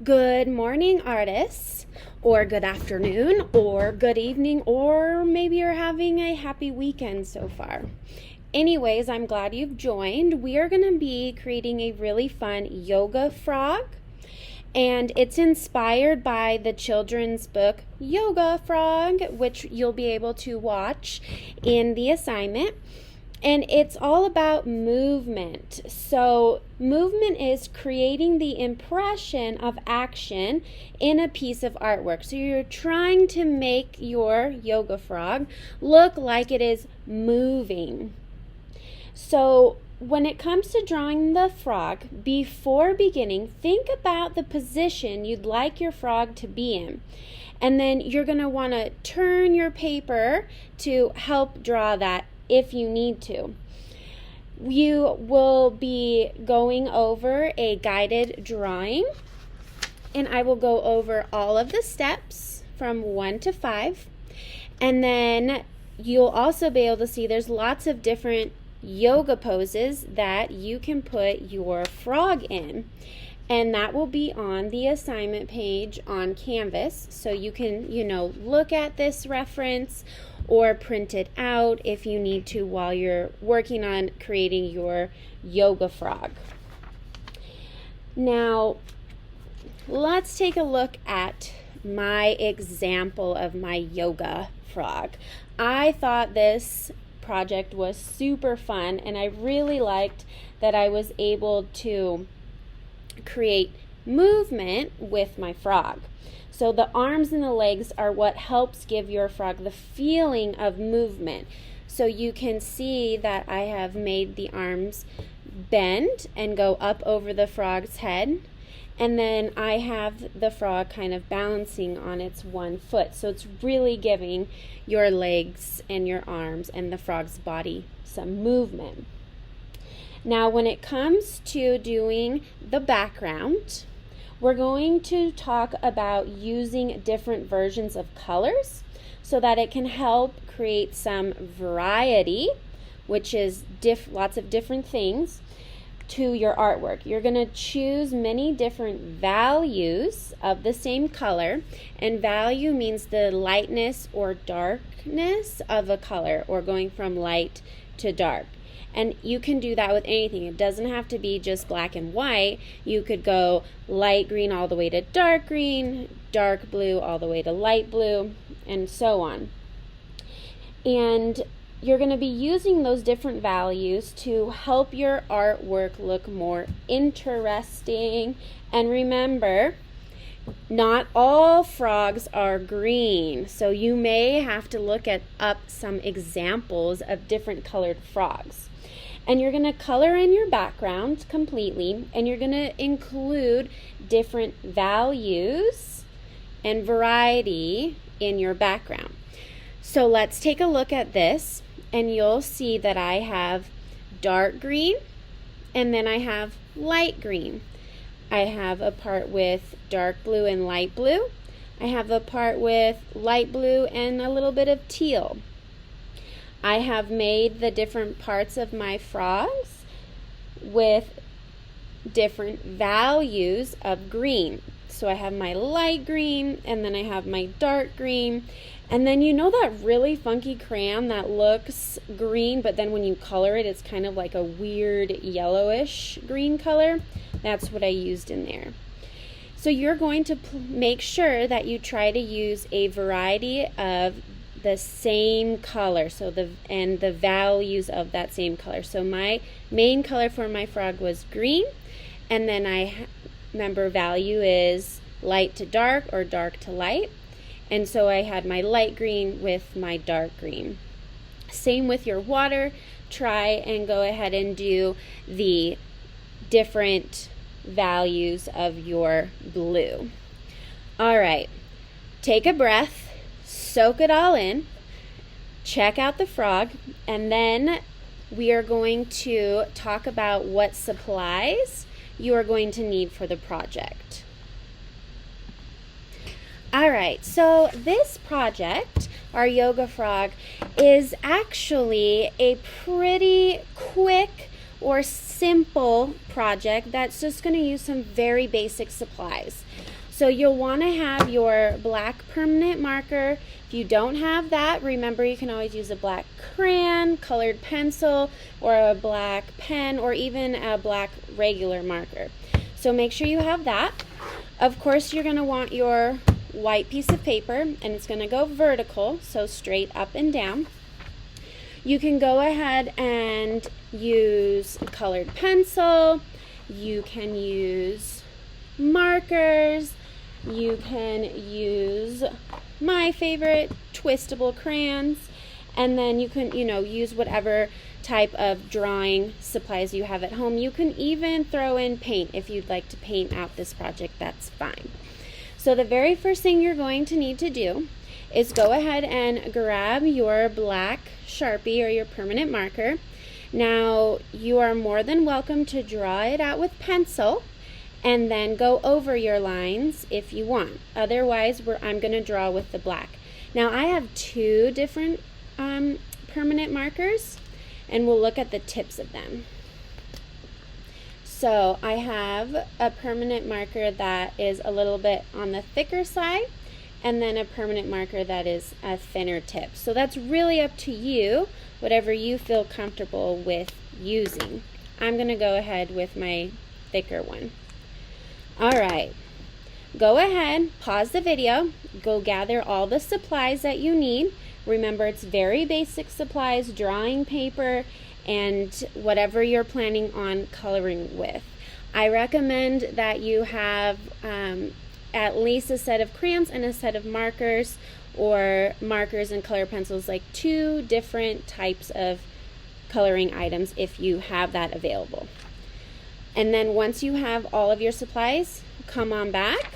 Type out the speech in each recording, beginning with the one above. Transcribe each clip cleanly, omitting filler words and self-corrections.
Good morning, artists, or good afternoon, or good evening, or maybe you're having a happy weekend so far. Anyways, I'm glad you've joined. We are going to be creating a really fun yoga frog, and it's inspired by the children's book Yoga Frog, which you'll be able to watch in the assignment. And it's all about movement. So movement is creating the impression of action in a piece of artwork. So you're trying to make your yoga frog look like it is moving. So when it comes to drawing the frog, before beginning, think about the position you'd like your frog to be in. And then you're going to want to turn your paper to help draw that if you need to. You will be going over a guided drawing, and I will go over all of the steps from 1 to 5. And then you'll also be able to see there's lots of different yoga poses that you can put your frog in. And that will be on the assignment page on Canvas. So you can, look at this reference or print it out if you need to while you're working on creating your yoga frog. Now, let's take a look at my example of my yoga frog. I thought this project was super fun, and I really liked that I was able to create movement with my frog. So the arms and the legs are what helps give your frog the feeling of movement. So you can see that I have made the arms bend and go up over the frog's head. And then I have the frog kind of balancing on its one foot. So it's really giving your legs and your arms and the frog's body some movement. Now, when it comes to doing the background, we're going to talk about using different versions of colors so that it can help create some variety, which is lots of different things, to your artwork. You're going to choose many different values of the same color, and value means the lightness or darkness of a color, or going from light to dark. And you can do that with anything. It doesn't have to be just black and white. You could go light green all the way to dark green, dark blue all the way to light blue, and so on. And you're going to be using those different values to help your artwork look more interesting. And remember, not all frogs are green, so you may have to look up some examples of different colored frogs. And you're going to color in your background completely, and you're going to include different values and variety in your background. So let's take a look at this, and you'll see that I have dark green, and then I have light green. I have a part with dark blue and light blue. I have a part with light blue and a little bit of teal. I have made the different parts of my frogs with different values of green. So I have my light green, and then I have my dark green. And then that really funky crayon that looks green, but then when you color it, it's kind of like a weird yellowish green color. That's what I used in there. So you're going to make sure that you try to use a variety of the same color, and the values of that same color. So my main color for my frog was green, and then I remember value is light to dark or dark to light. And so I had my light green with my dark green. Same with your water. Try and go ahead and do the different values of your blue. All right, take a breath, soak it all in, check out the frog, and then we are going to talk about what supplies you are going to need for the project. All right, so this project, our yoga frog, is actually a pretty quick or simple project that's just going to use some very basic supplies. So you'll want to have your black permanent marker. If you don't have that, remember you can always use a black crayon, colored pencil, or a black pen, or even a black regular marker. So make sure you have that. Of course, you're going to want your white piece of paper, and it's going to go vertical, so straight up and down. You can go ahead and use a colored pencil. You can use markers. You can use my favorite, twistable crayons. And then you can, use whatever type of drawing supplies you have at home. You can even throw in paint if you'd like to paint out this project, that's fine. So the very first thing you're going to need to do is go ahead and grab your black Sharpie or your permanent marker. Now, you are more than welcome to draw it out with pencil and then go over your lines if you want. Otherwise, I'm going to draw with the black. Now, I have two different permanent markers, and we'll look at the tips of them. So I have a permanent marker that is a little bit on the thicker side, and then a permanent marker that is a thinner tip. So that's really up to you, whatever you feel comfortable with using. I'm going to go ahead with my thicker one. All right, go ahead, pause the video, go gather all the supplies that you need. Remember, it's very basic supplies, drawing paper, and whatever you're planning on coloring with. I recommend that you have at least a set of crayons and a set of markers, or markers and color pencils, like 2 different types of coloring items if you have that available. And then once you have all of your supplies, come on back.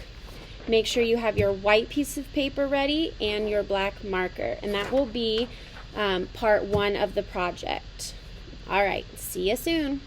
Make sure you have your white piece of paper ready and your black marker, and that will be part 1 of the project. All right, see you soon.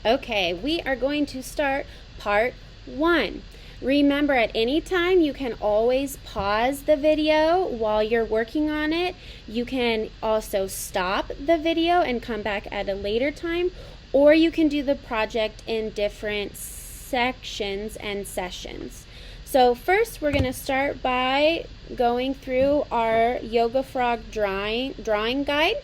Okay, we are going to start part 1. Remember, at any time you can always pause the video while you're working on it. You can also stop the video and come back at a later time, or you can do the project in different sections and sessions. So first we're going to start by going through our Yoga Frog drawing guide.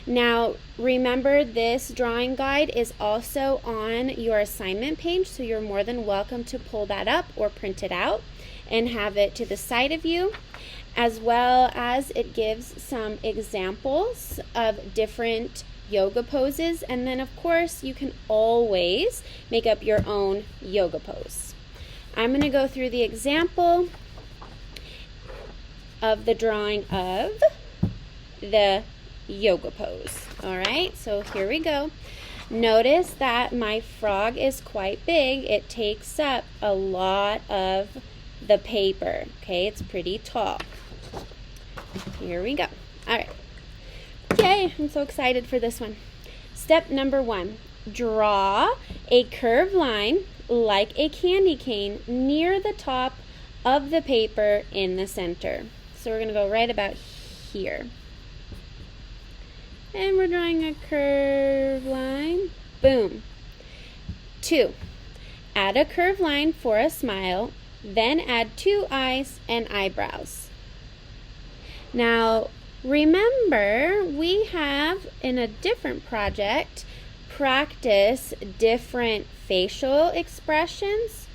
Now remember, this drawing guide is also on your assignment page, so you're more than welcome to pull that up or print it out and have it to the side of you, as well as it gives some examples of different yoga poses, and then of course you can always make up your own yoga pose. I'm going to go through the example of the drawing of the yoga pose. All right, so here we go. Notice that my frog is quite big. It takes up a lot of the paper. Okay, it's pretty tall. Here we go. All right. Yay, I'm so excited for this one. Step number 1, draw a curved line like a candy cane near the top of the paper in the center. So we're going to go right about here. And we're drawing a curved line. Boom. 2, add a curved line for a smile, then add 2 eyes and eyebrows. Now, remember, we have in a different project practice different facial expressions,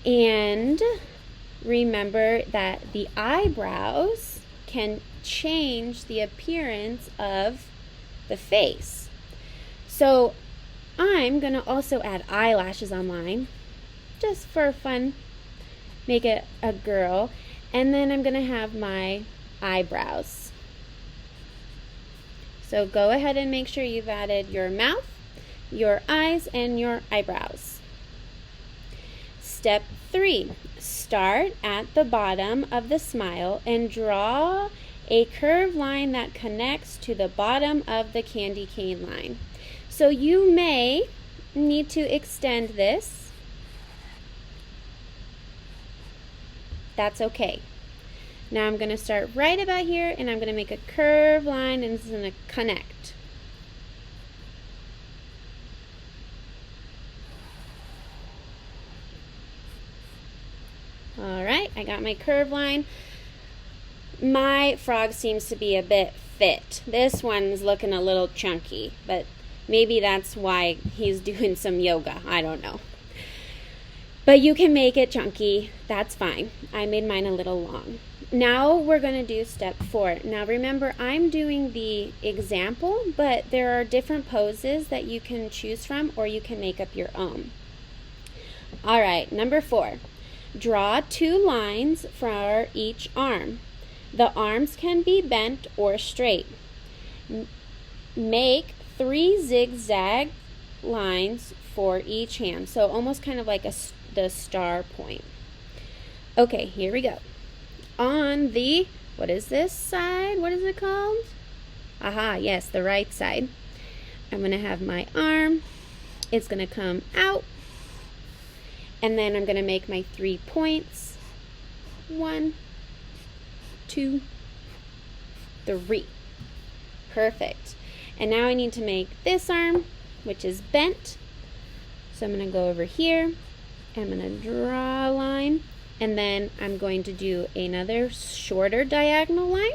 and remember that the eyebrows can change the appearance of the face. So I'm going to also add eyelashes on mine, just for fun, make it a girl, and then I'm going to have my eyebrows. So go ahead and make sure you've added your mouth, your eyes, and your eyebrows. Step 3, start at the bottom of the smile and draw a curved line that connects to the bottom of the candy cane line. So you may need to extend this. That's okay. Now I'm going to start right about here, and I'm going to make a curved line, and it's going to connect. All right, I got my curve line. My frog seems to be a bit fit. This one's looking a little chunky, but maybe that's why he's doing some yoga. I don't know. But you can make it chunky. That's fine. I made mine a little long. Now we're going to do step 4. Now remember, I'm doing the example, but there are different poses that you can choose from, or you can make up your own. All right, number 4. Draw 2 lines for each arm. The arms can be bent or straight. Make 3 zigzag lines for each hand. So almost kind of like the star point. Okay, here we go. On the, what is this side? What is it called? Aha, yes, the right side. I'm going to have my arm. It's going to come out. And then I'm going to make my 3 points. 1, 2, 3. Perfect. And now I need to make this arm, which is bent. So I'm going to go over here. I'm going to draw a line. And then I'm going to do another shorter diagonal line.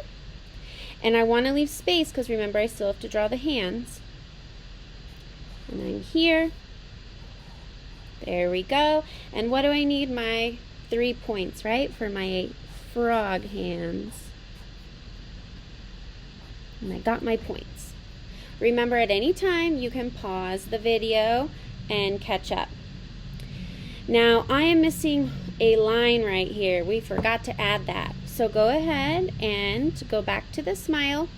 And I want to leave space because remember I still have to draw the hands. And then here. There we go. And what do I need? My 3 points, right? For my frog hands. And I got my points. Remember, at any time you can pause the video and catch up. Now I am missing a line right here. We forgot to add that. So go ahead and go back to the smile.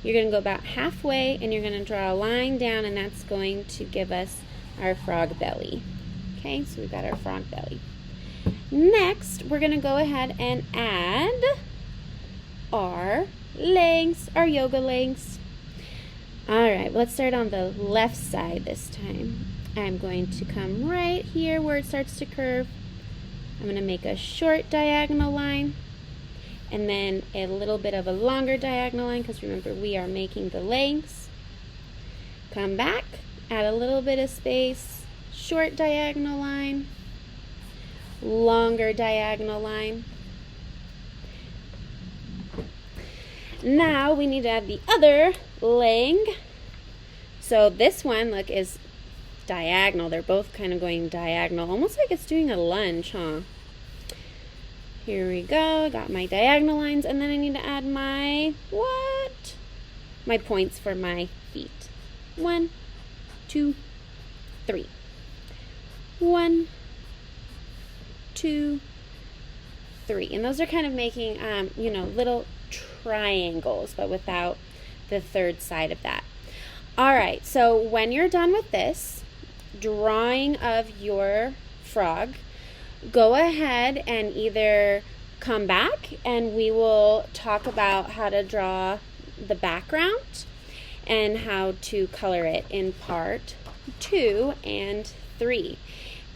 You're going to go about halfway and you're going to draw a line down, and that's going to give us our frog belly. Okay, so we've got our frog belly. Next, we're going to go ahead and add our legs, our yoga legs. All right, let's start on the left side this time. I'm going to come right here where it starts to curve. I'm going to make a short diagonal line and then a little bit of a longer diagonal line because remember we are making the legs. Come back, add a little bit of space, short diagonal line, longer diagonal line. Now we need to add the other leg. So this one, look, is diagonal. They're both kind of going diagonal, almost like it's doing a lunge, huh? Here we go. Got my diagonal lines, and then I need to add my what? My points for my feet. 1, 2, 3. 1, 2, 3. And those are kind of making, little triangles, but without the third side of that. All right, so when you're done with this drawing of your frog, go ahead and either come back and we will talk about how to draw the background and how to color it in part 2 and 3.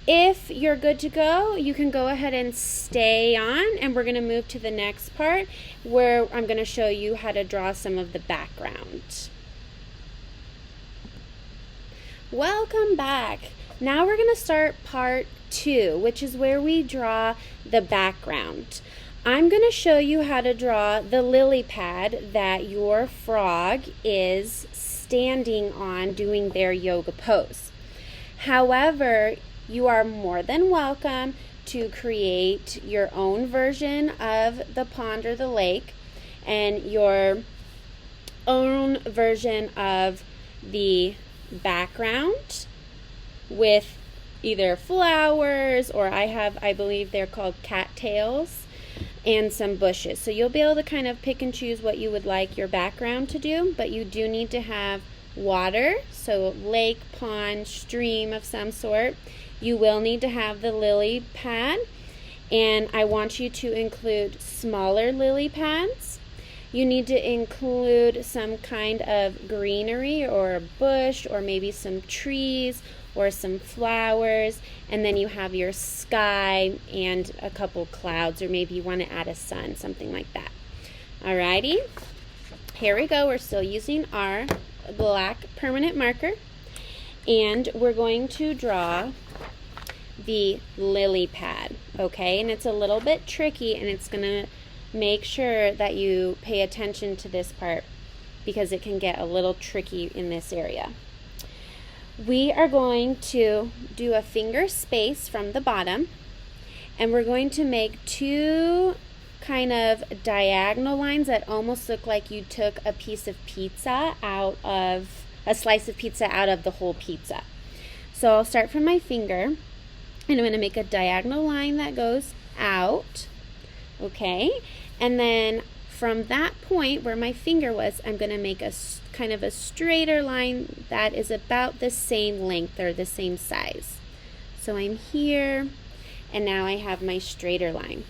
If you're good to go, you can go ahead and stay on, and we're going to move to the next part where I'm going to show you how to draw some of the background. Welcome back. Now we're going to start part 2, which is where we draw the background. I'm going to show you how to draw the lily pad that your frog is standing on doing their yoga pose. However, you are more than welcome to create your own version of the pond or the lake and your own version of the background with either flowers, or I believe they're called cattails, and some bushes. So you'll be able to kind of pick and choose what you would like your background to do, but you do need to have water, so lake, pond, stream of some sort. You will need to have the lily pad, and I want you to include smaller lily pads. You need to include some kind of greenery or a bush or maybe some trees or some flowers, and then you have your sky and a couple clouds, or maybe you want to add a sun, something like that. Alrighty, here we go. We're still using our black permanent marker, and we're going to draw the lily pad, okay? And it's a little bit tricky, and it's gonna make sure that you pay attention to this part because it can get a little tricky in this area. We are going to do a finger space from the bottom, and we're going to make two kind of diagonal lines that almost look like you took a piece of pizza out of, a slice of pizza out of the whole pizza. So I'll start from my finger, and I'm going to make a diagonal line that goes out, okay? And then from that point where my finger was, I'm going to make a kind of a straighter line that is about the same length or the same size. So I'm here, and now I have my straighter line.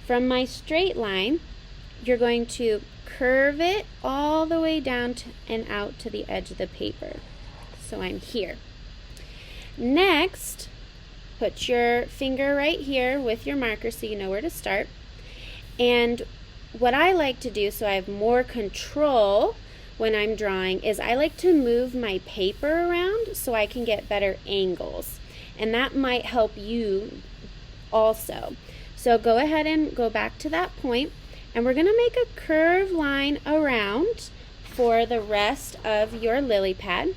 From my straight line, you're going to curve it all the way down and out to the edge of the paper. So I'm here. Next, put your finger right here with your marker so you know where to start. And what I like to do so I have more control when I'm drawing is I like to move my paper around so I can get better angles. And that might help you also. So go ahead and go back to that point, and we're going to make a curved line around for the rest of your lily pad.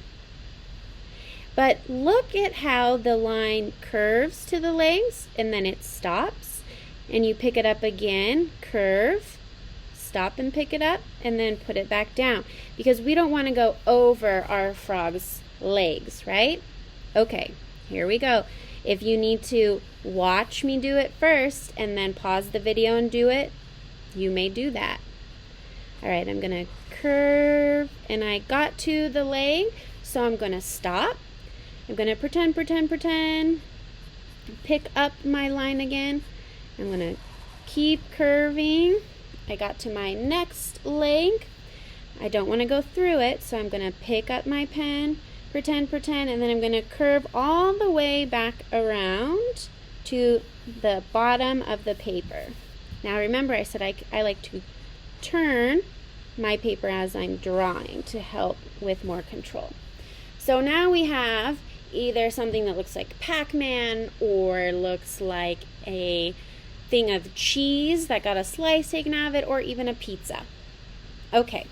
But look at how the line curves to the legs and then it stops, and you pick it up again, curve, stop and pick it up, and then put it back down, because we don't want to go over our frog's legs, right? Okay, here we go. If you need to watch me do it first and then pause the video and do it, you may do that. All right, I'm gonna curve, and I got to the leg, so I'm gonna stop. I'm gonna pretend, pick up my line again. I'm gonna keep curving. I got to my next leg. I don't wanna go through it, so I'm gonna pick up my pen, pretend, and then I'm gonna curve all the way back around to the bottom of the paper. Now remember, I said I like to turn my paper as I'm drawing to help with more control. So now we have either something that looks like Pac-Man or looks like a thing of cheese that got a slice taken out of it, or even a pizza. Okay,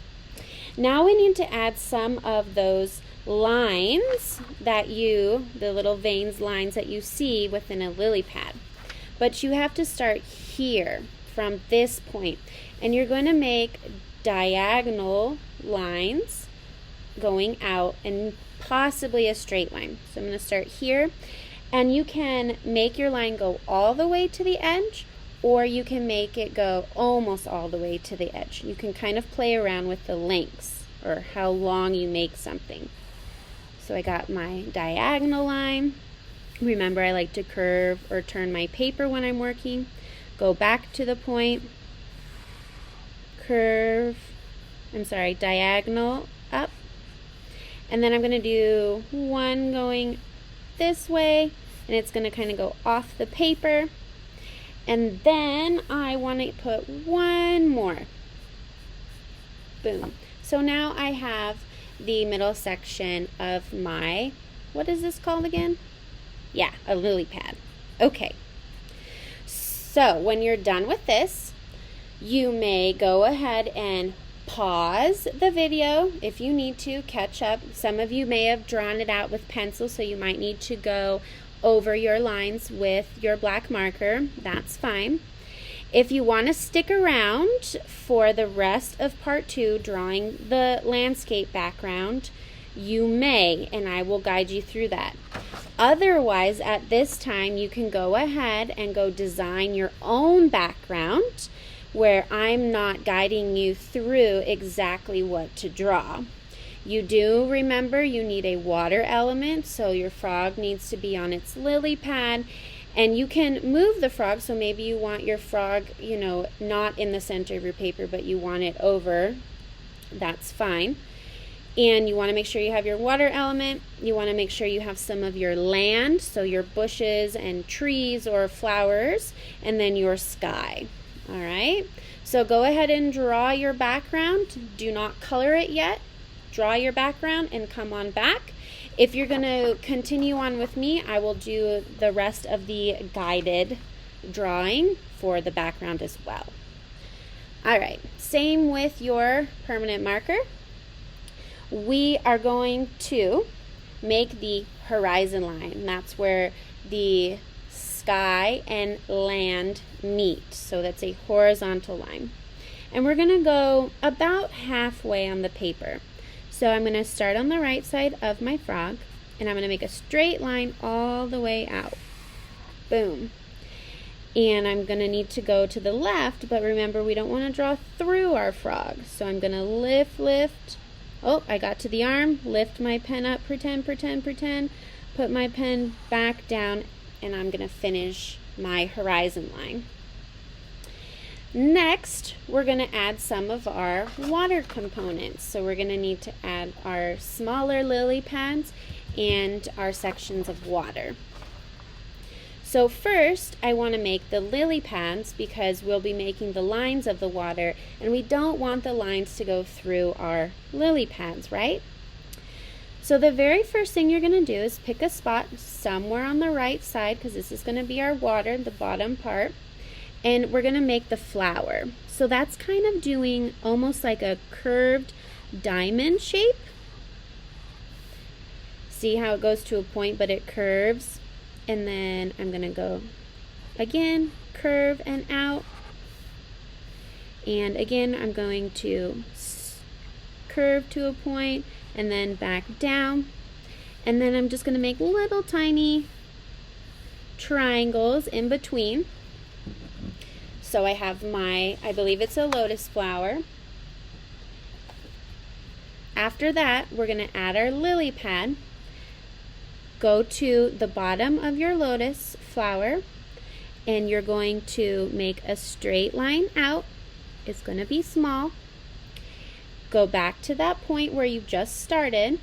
now we need to add some of those lines that the little veins lines that you see within a lily pad. But you have to start here from this point, and you're going to make diagonal lines going out and possibly a straight line. So I'm going to start here, and you can make your line go all the way to the edge, or you can make it go almost all the way to the edge. You can kind of play around with the lengths or how long you make something. So I got my diagonal line. Remember, I like to curve or turn my paper when I'm working. Go back to the point, diagonal up. And then I'm going to do one going this way, and it's going to kind of go off the paper. And then I want to put one more. Boom. So now I have the middle section of my, what is this called again? Yeah, a lily pad. Okay. So when you're done with this, you may go ahead and pause the video if you need to catch up. Some of you may have drawn it out with pencil, so you might need to go over your lines with your black marker. That's fine. If you want to stick around for the rest of part 2, drawing the landscape background, you may, and I will guide you through that. Otherwise, at this time, you can go ahead and go design your own background where I'm not guiding you through exactly what to draw. You do remember you need a water element, so your frog needs to be on its lily pad, and you can move the frog, so maybe you want your frog, not in the center of your paper, but you want it over. That's fine. And you want to make sure you have your water element. You want to make sure you have some of your land, so your bushes and trees or flowers, and then your sky. All right, so go ahead and draw your background. Do not color it yet. Draw your background and come on back. If you're going to continue on with me, I will do the rest of the guided drawing for the background as well. All right, same with your permanent marker. We are going to make the horizon line. That's where the sky and land meet. So that's a horizontal line. And we're going to go about halfway on the paper. So I'm going to start on the right side of my frog, and I'm going to make a straight line all the way out. Boom. And I'm going to need to go to the left, but remember we don't want to draw through our frog. So I'm going to lift. Oh, I got to the arm, lift my pen up, pretend, put my pen back down, and I'm going to finish my horizon line. Next, we're going to add some of our water components. So we're going to need to add our smaller lily pads and our sections of water. So first, I want to make the lily pads because we'll be making the lines of the water, and we don't want the lines to go through our lily pads, right? So the very first thing you're going to do is pick a spot somewhere on the right side, because this is going to be our water, the bottom part, and we're going to make the flower. So that's kind of doing almost like a curved diamond shape. See how it goes to a point, but it curves? And then I'm going to go again, curve and out. And again, I'm going to curve to a point and then back down. And then I'm just going to make little tiny triangles in between. So I have my, I believe it's a lotus flower. After that, we're going to add our lily pad. Go to the bottom of your lotus flower, and you're going to make a straight line out. It's going to be small. Go back to that point where you just started,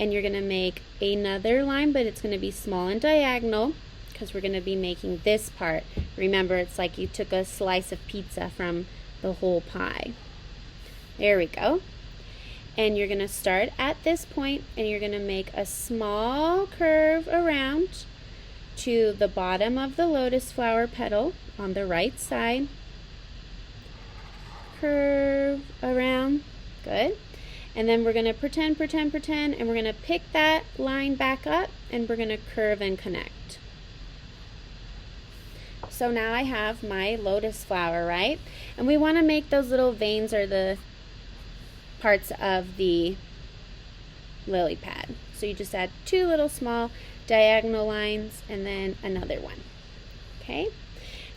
and you're going to make another line, but it's going to be small and diagonal because we're going to be making this part. Remember, it's like you took a slice of pizza from the whole pie. There we go. And you're going to start at this point, and you're going to make a small curve around to the bottom of the lotus flower petal on the right side. Curve around. Good. And then we're going to pretend, and we're going to pick that line back up, and we're going to curve and connect. So now I have my lotus flower, right? And we want to make those little veins or the parts of the lily pad. So you just add two little small diagonal lines and then another one. Okay,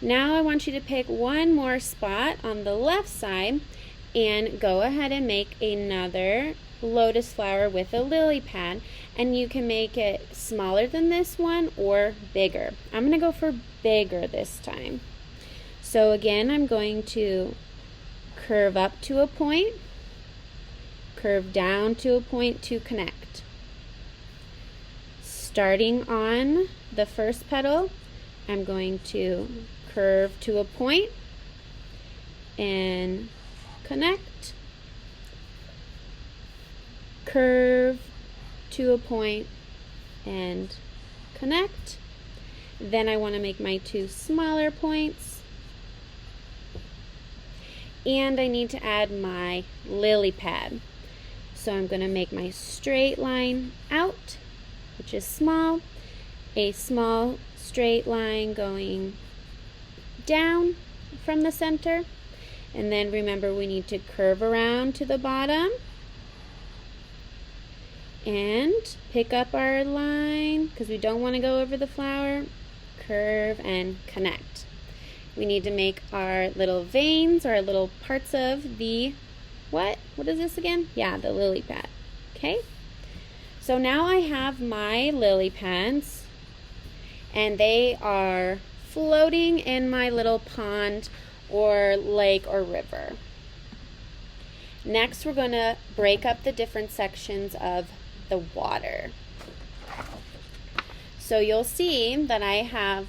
now I want you to pick one more spot on the left side and go ahead and make another lotus flower with a lily pad, and you can make it smaller than this one or bigger. I'm going to go for bigger this time. So again, I'm going to curve up to a point, curve down to a point to connect. Starting on the first petal, I'm going to curve to a point and connect, curve to a point and connect. Then I want to make my two smaller points, and I need to add my lily pad. So I'm going to make my straight line out, which is small, a small straight line going down from the center, and then remember we need to curve around to the bottom and pick up our line because we don't want to go over the flower, curve and connect. We need to make our little veins or our little parts of the what is this again? Yeah, the lily pad. Okay, so now I have my lily pads, and they are floating in my little pond or lake or river. Next, we're going to break up the different sections of the water. So you'll see that I have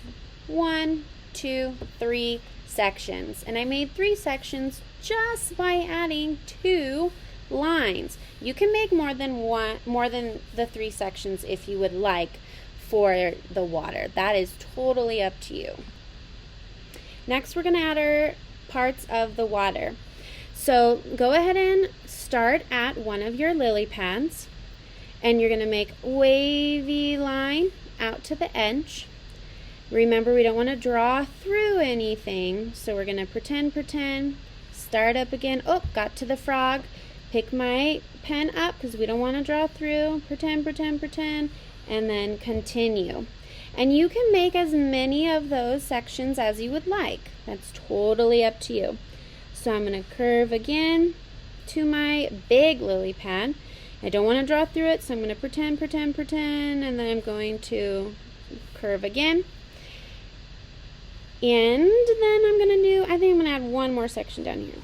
1, 2, 3 sections, and I made 3 sections just by adding 2 lines. You can make more than the 3 sections if you would like for the water. That is totally up to you. Next, we're going to add our parts of the water. So go ahead and start at one of your lily pads, and you're going to make a wavy line out to the edge. Remember, we don't want to draw through anything, so we're going to pretend, start up again. Oh, got to the frog. Pick my pen up because we don't want to draw through. Pretend, and then continue. And you can make as many of those sections as you would like. That's totally up to you. So I'm going to curve again to my big lily pad. I don't want to draw through it, so I'm going to pretend, and then I'm going to curve again. And then I'm going to I think I'm going to add one more section down here.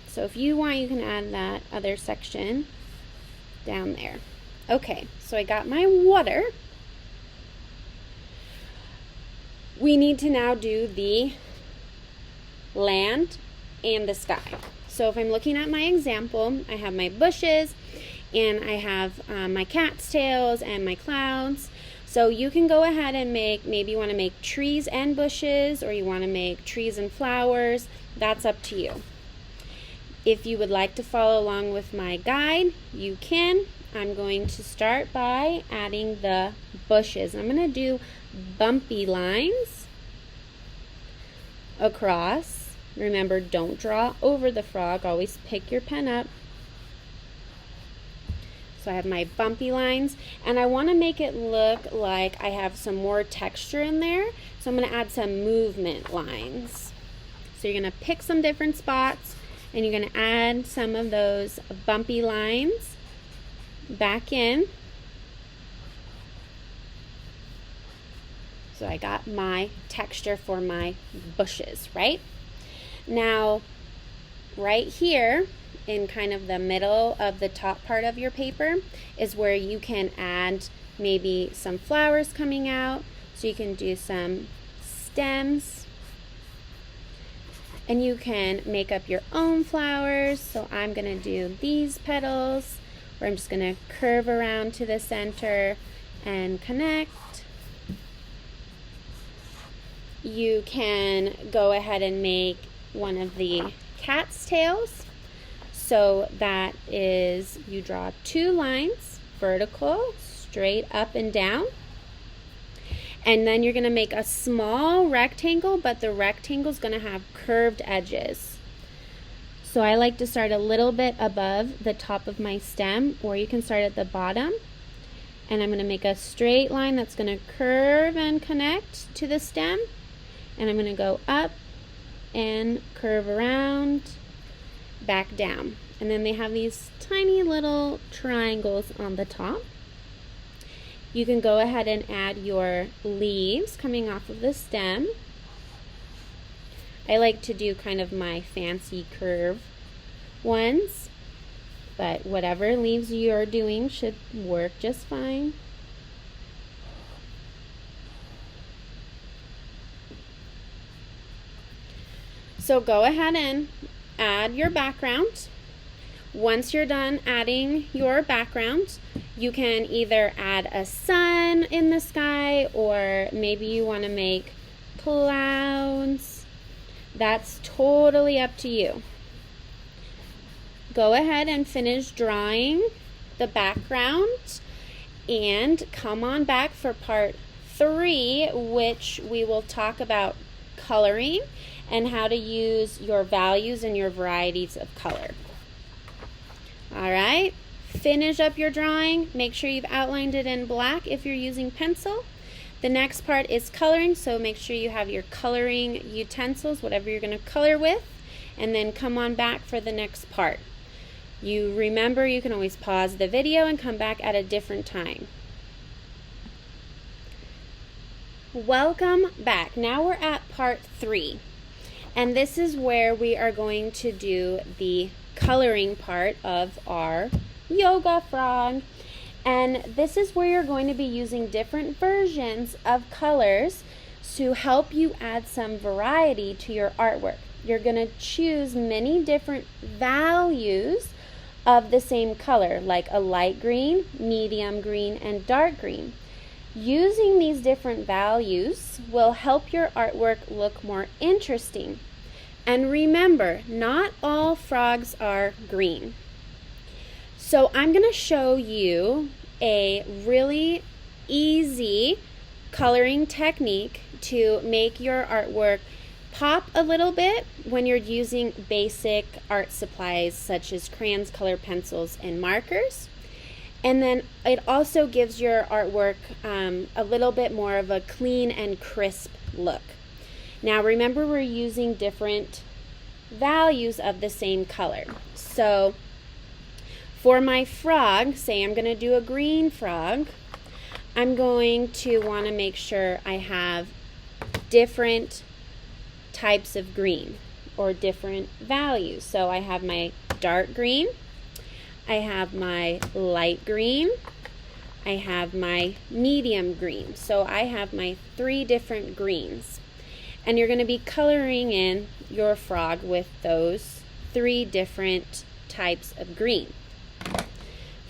So if you want, you can add that other section down there. Okay, so I got my water. We need to now do the land and the sky. So if I'm looking at my example, I have my bushes and I have my cat's tails and my clouds. So you can go ahead and maybe you want to make trees and bushes, or you want to make trees and flowers. That's up to you. If you would like to follow along with my guide, you can. I'm going to start by adding the bushes. I'm going to do bumpy lines across. Remember, don't draw over the frog. Always pick your pen up. So I have my bumpy lines, and I want to make it look like I have some more texture in there. So I'm going to add some movement lines. So you're going to pick some different spots, and you're going to add some of those bumpy lines back in. So I got my texture for my bushes, right? Now, right here, in kind of the middle of the top part of your paper is where you can add maybe some flowers coming out. So you can do some stems, and you can make up your own flowers. So I'm going to do these petals, where I'm just going to curve around to the center and connect. You can go ahead and make one of the cat's tails. So that is, you draw 2 lines, vertical, straight up and down. And then you're going to make a small rectangle, but the rectangle is going to have curved edges. So I like to start a little bit above the top of my stem, or you can start at the bottom. And I'm going to make a straight line that's going to curve and connect to the stem. And I'm going to go up and curve around, back down. And then they have these tiny little triangles on the top. You can go ahead and add your leaves coming off of the stem. I like to do kind of my fancy curve ones, but whatever leaves you're doing should work just fine. So go ahead and add your background. Once you're done adding your background, you can either add a sun in the sky, or maybe you want to make clouds. That's totally up to you. Go ahead and finish drawing the background and come on back for part 3, which we will talk about coloring and how to use your values and your varieties of color. All right, finish up your drawing. Make sure you've outlined it in black if you're using pencil. The next part is coloring, so make sure you have your coloring utensils, whatever you're going to color with, and then come on back for the next part. You remember, you can always pause the video and come back at a different time. Welcome back. Now we're at part 3. And this is where we are going to do the coloring part of our yoga frog. And this is where you're going to be using different versions of colors to help you add some variety to your artwork. You're going to choose many different values of the same color, like a light green, medium green, and dark green. Using these different values will help your artwork look more interesting. And remember, not all frogs are green. So I'm going to show you a really easy coloring technique to make your artwork pop a little bit when you're using basic art supplies such as crayons, color pencils, and markers. And then it also gives your artwork a little bit more of a clean and crisp look. Now remember, we're using different values of the same color. So for my frog, say I'm going to do a green frog, I'm going to want to make sure I have different types of green or different values. So I have my dark green, I have my light green, I have my medium green. So I have my 3 different greens. And you're going to be coloring in your frog with those 3 different types of green.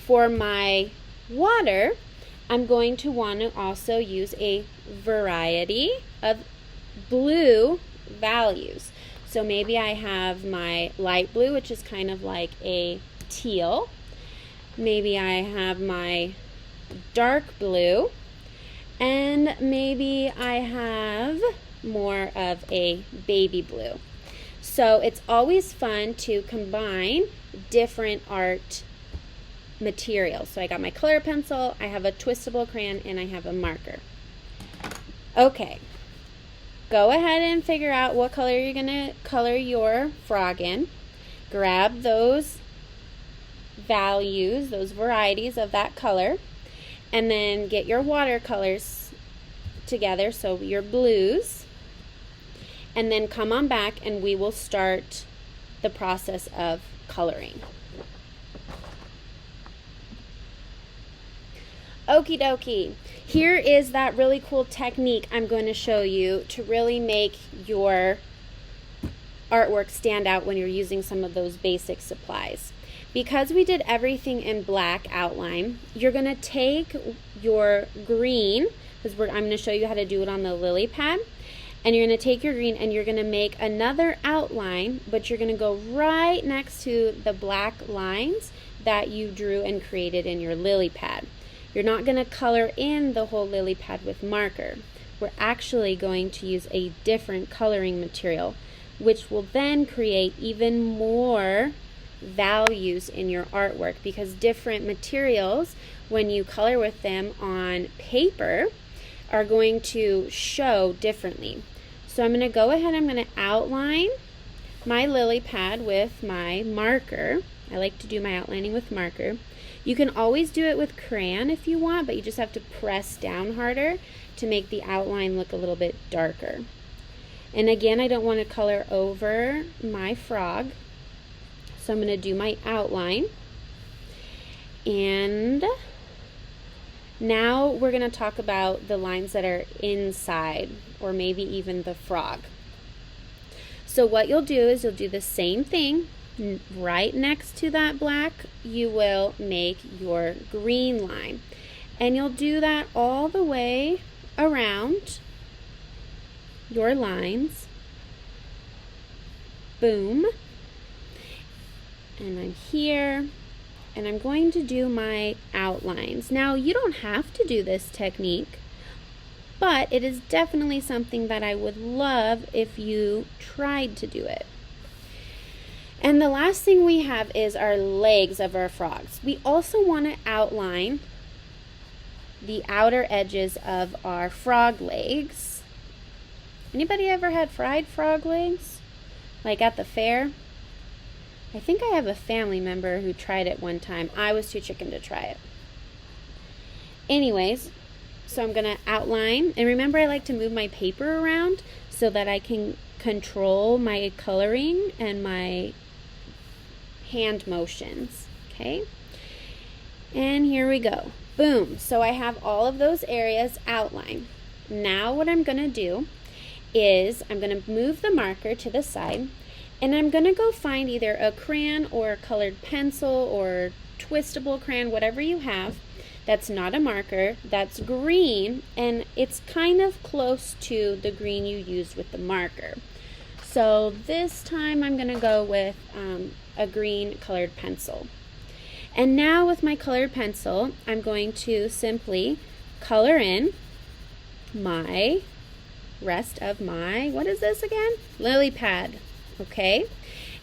For my water, I'm going to want to also use a variety of blue values. So maybe I have my light blue, which is kind of like a teal. Maybe I have my dark blue, and maybe I have more of a baby blue. So it's always fun to combine different art materials. So I got my color pencil, I have a twistable crayon, and I have a marker. Okay, go ahead and figure out what color you're going to color your frog in. Grab those values, those varieties of that color, and then get your watercolors together, so your blues, and then come on back and we will start the process of coloring. Okie dokie. Here is that really cool technique I'm going to show you to really make your artwork stand out when you're using some of those basic supplies. Because we did everything in black outline, you're going to take your green, because I'm going to show you how to do it on the lily pad, and you're going to take your green and you're going to make another outline, but you're going to go right next to the black lines that you drew and created in your lily pad. You're not going to color in the whole lily pad with marker. We're actually going to use a different coloring material, which will then create even more values in your artwork, because different materials, when you color with them on paper, are going to show differently. So I'm going to go ahead, I'm going to outline my lily pad with my marker. I like to do my outlining with marker. You can always do it with crayon if you want, but you just have to press down harder to make the outline look a little bit darker. And again, I don't want to color over my frog, so I'm going to do my outline. And now we're going to talk about the lines that are inside, or maybe even the frog. So what you'll do is you'll do the same thing. Right next to that black, you will make your green line. And you'll do that all the way around your lines. Boom. And I'm here, and I'm going to do my outlines. Now, you don't have to do this technique, but it is definitely something that I would love if you tried to do it. And the last thing we have is our legs of our frogs. We also want to outline the outer edges of our frog legs. Anybody ever had fried frog legs? Like at the fair? I think I have a family member who tried it one time. I was too chicken to try it. Anyways, so I'm going to outline. And remember, I like to move my paper around so that I can control my coloring and my hand motions. Okay? And here we go. Boom. So I have all of those areas outlined. Now what I'm going to do is I'm going to move the marker to the side, And I'm going to go find either a crayon or a colored pencil or twistable crayon, whatever you have, that's not a marker, that's green, and it's kind of close to the green you used with the marker. So this time I'm going to go with a green colored pencil. And now with my colored pencil, I'm going to simply color in my rest of my, what is this again? Lily pad, okay?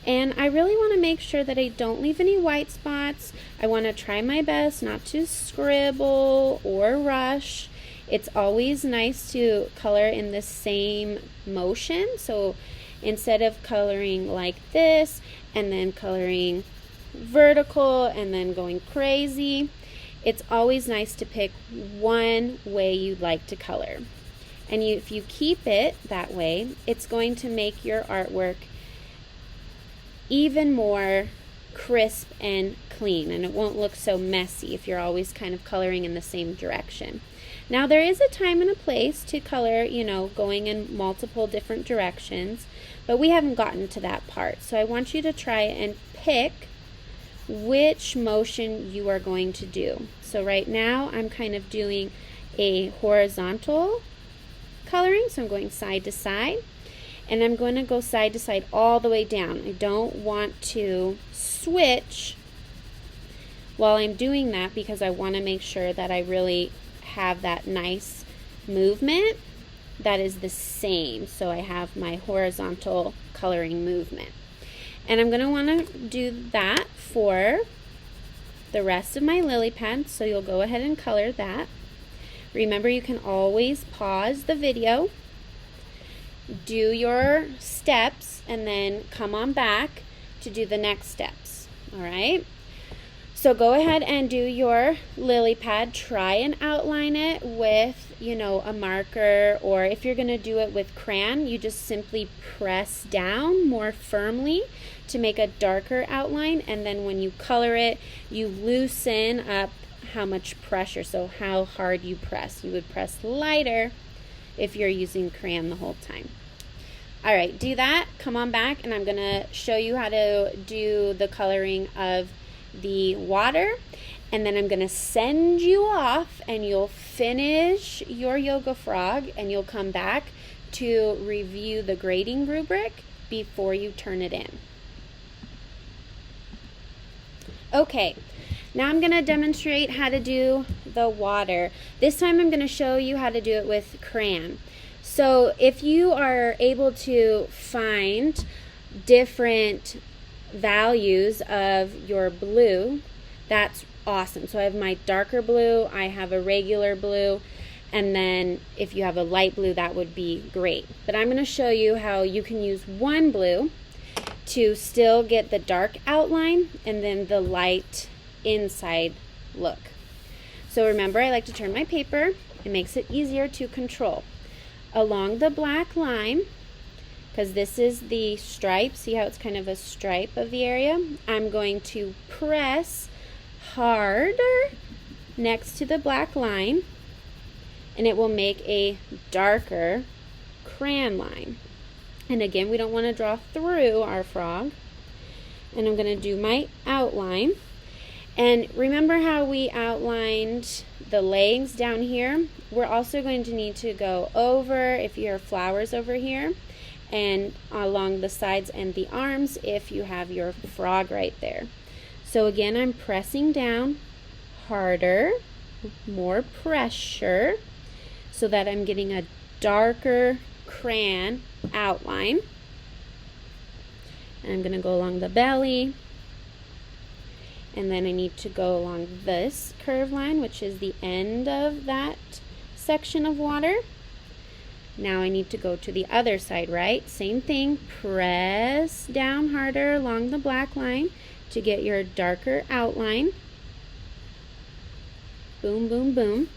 And I really want to make sure that I don't leave any white spots. I want to try my best not to scribble or rush. It's always nice to color in the same motion. So instead of coloring like this and then coloring vertical and then going crazy, it's always nice to pick one way you'd like to color. And if you keep it that way, it's going to make your artwork even more crisp and clean, and it won't look so messy if you're always kind of coloring in the same direction. Now there is a time and a place to color, you know, going in multiple different directions, but we haven't gotten to that part. So I want you to try and pick which motion you are going to do. So right now I'm kind of doing a horizontal coloring, so I'm going side to side. And I'm going to go side to side all the way down. I don't want to switch while I'm doing that because I want to make sure that I really have that nice movement that is the same. So I have my horizontal coloring movement. And I'm going to want to do that for the rest of my lily pad. So you'll go ahead and color that. Remember, you can always pause the video, do your steps, and then come on back to do the next steps. All right, so go ahead and do your lily pad. Try and outline it with, you know, a marker, or if you're going to do it with crayon, you just simply press down more firmly to make a darker outline, and then when you color it, you loosen up how much pressure, so how hard you press. You would press lighter if you're using crayon the whole time. All right, do that, come on back, and I'm gonna show you how to do the coloring of the water, and then I'm gonna send you off and you'll finish your yoga frog and you'll come back to review the grading rubric before you turn it in. Okay, now I'm gonna demonstrate how to do the water. This time I'm gonna show you how to do it with crayon. So if you are able to find different values of your blue, that's awesome. So I have my darker blue, I have a regular blue, and then if you have a light blue, that would be great. But I'm going to show you how you can use one blue to still get the dark outline and then the light inside look. So remember, I like to turn my paper. It makes it easier to control. Along the black line, because this is the stripe, see how it's kind of a stripe of the area, I'm going to press harder next to the black line, and it will make a darker crayon line. And again, we don't want to draw through our frog. And I'm going to do my outline. And remember how we outlined the legs down here? We're also going to need to go over if you have flowers over here, and along the sides and the arms if you have your frog right there. So again, I'm pressing down harder, more pressure, so that I'm getting a darker crayon outline. And I'm going to go along the belly. And then I need to go along this curved line, which is the end of that section of water. Now I need to go to the other side, right? Same thing, press down harder along the black line to get your darker outline. Boom, boom, boom.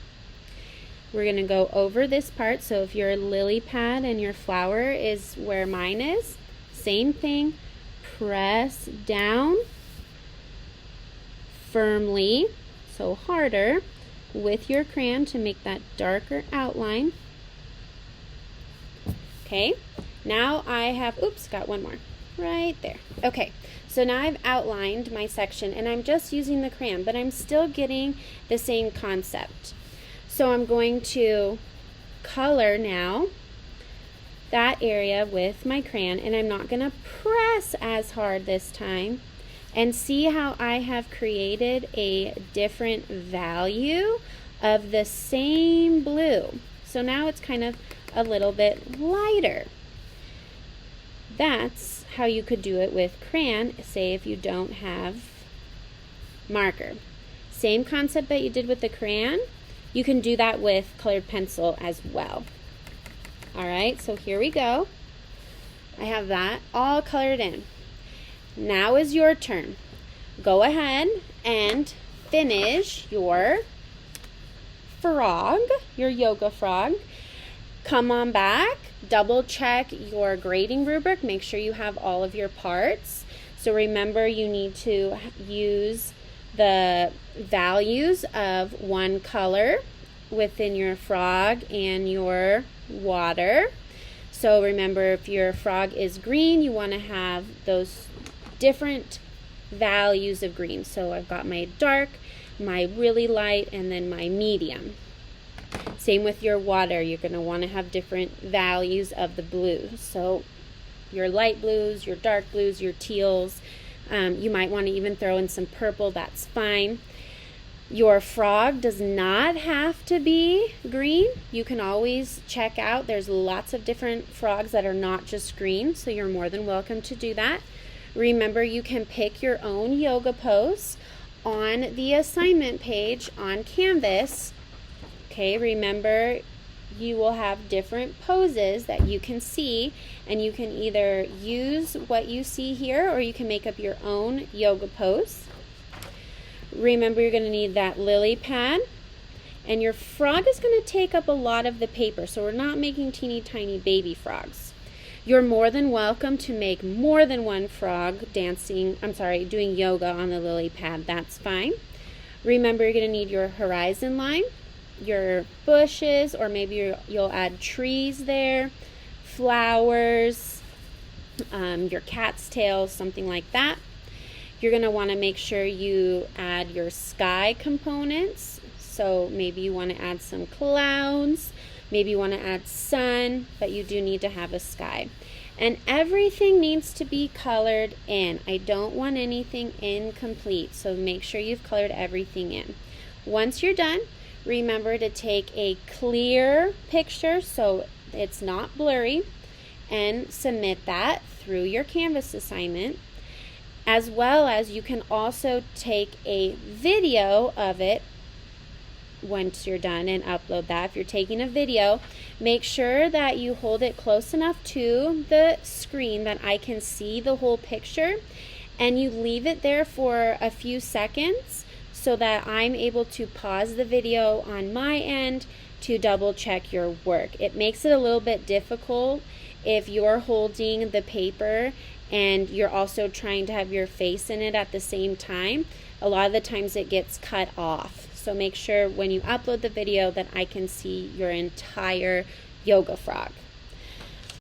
We're going to go over this part. So if your lily pad and your flower is where mine is, same thing, press down firmly, so harder, with your crayon to make that darker outline. Okay, now I have, oops, got one more. right there. Okay, so now I've outlined my section and I'm just using the crayon, but I'm still getting the same concept. So I'm going to color now that area with my crayon, and I'm not going to press as hard this time. And see how I have created a different value of the same blue. So now it's kind of a little bit lighter. That's how you could do it with crayon, say if you don't have marker. Same concept that you did with the crayon, you can do that with colored pencil as well. All right, so here we go. I have that all colored in. Now is your turn. Go ahead and finish your frog, your yoga frog. Come on back, double check your grading rubric, make sure you have all of your parts. So remember, you need to use the values of one color within your frog and your water. So remember, if your frog is green, you want to have those different values of green. So I've got my dark, my really light, and then my medium. Same with your water, you're going to want to have different values of the blue. So your light blues, your dark blues, your teals. You might want to even throw in some purple, that's fine. Your frog does not have to be green. You can always check out, there's lots of different frogs that are not just green, so you're more than welcome to do that. Remember, you can pick your own yoga pose on the assignment page on Canvas. Okay, remember, you will have different poses that you can see, and you can either use what you see here or you can make up your own yoga pose. Remember, you're going to need that lily pad, and your frog is going to take up a lot of the paper, so we're not making teeny tiny baby frogs. You're more than welcome to make more than one frog doing yoga on the lily pad. That's fine. Remember, you're going to need your horizon line, your bushes, or maybe you'll add trees there, flowers, your cat's tails, something like that. You're going to want to make sure you add your sky components. So maybe you want to add some clouds, maybe you want to add sun, but you do need to have a sky. And everything needs to be colored in. I don't want anything incomplete, so make sure you've colored everything in. Once you're done, remember to take a clear picture so it's not blurry and submit that through your Canvas assignment. As well as you can also take a video of it once you're done and upload that. If you're taking a video, make sure that you hold it close enough to the screen that I can see the whole picture, and you leave it there for a few seconds so that I'm able to pause the video on my end to double check your work. It makes it a little bit difficult if you're holding the paper and you're also trying to have your face in it at the same time. A lot of the times it gets cut off. So make sure when you upload the video that I can see your entire yoga frog.